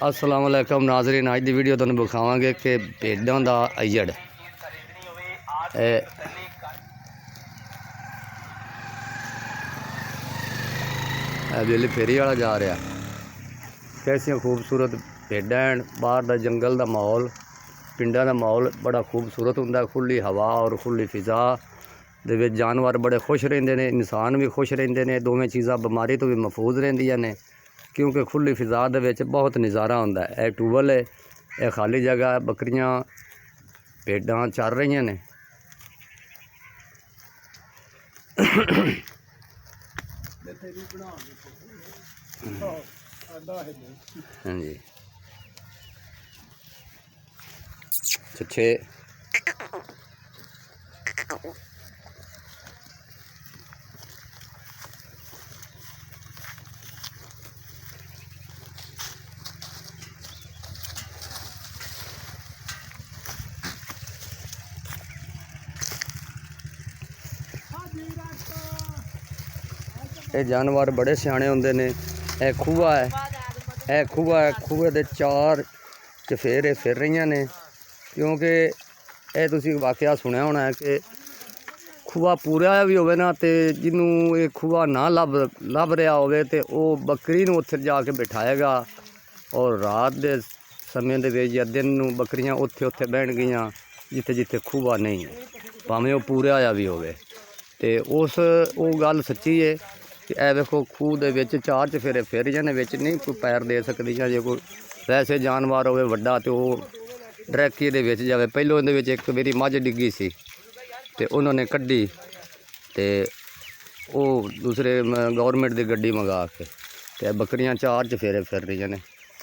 अस्सलाम वालेकुम नाज़रीन, अज की वीडियो तुहानूं विखावांगे कि भेडां दा अयड़ बिजली फेरी वाला जा रहा। कैसियां खूबसूरत भेडां हैं। बाहर दा जंगल दा माहौल, पिंडां दा माहौल बड़ा खूबसूरत हुंदा। खुली हवा और खुली फिजा दे विच जानवर बड़े खुश रहिंदे ने, इंसान भी खुश रहिंदे ने। दोवें चीज़ां बीमारी तो भी महफूज रहिंदियां ने, क्योंकि खुली फिजा दे विच बहुत नज़ारा हुंदा है। यह टूबल है, यह खाली जगह है, बकरियां भेडां चर रही ने। हाँ जी, छे ये जानवर बड़े सियाने होंदे ने। यह खूआ है, यह खूआ है, खूए दे चार चफेरे फिर रही ने। क्योंकि यह तुसीं वाकया सुनिया होना है कि खूआ पूरा भी होवे ना, तो जिन्हों ये खूआ ना लभ रहा होवे ते वो बकरी नूं उत्थे जाके बिठाएगा और रात के समय दे विच या दिन नूं बकरियां उत्थे उत्थे बहन गियां जिथे जिथे खूआ नहीं है, भावें वो पूरा होया भी होवे। ते उस वो गल सच्ची है कि ए वेखो खूह दे विच चार चफेरे फिर जाने, विच नहीं कोई पैर दे सकदी। जे कोई वैसे जानवर होवे वड्डा तो वो डरैकी दे विच जावे। पहलों इहदे विच एक मेरी मझ डिग्गी सी ते उन्होंने कड्डी, ते वो दूसरे गवर्नमेंट की गड्डी मंगा के ते बकरियां चार चफेरे फिर रही ने।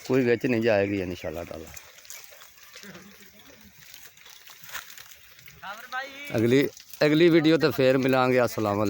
कोई विच नहीं जाएगी इंशाअल्लाह ताला। अगली वीडियो तो फिर मिलांगे। अस्सलाम वालेकुम।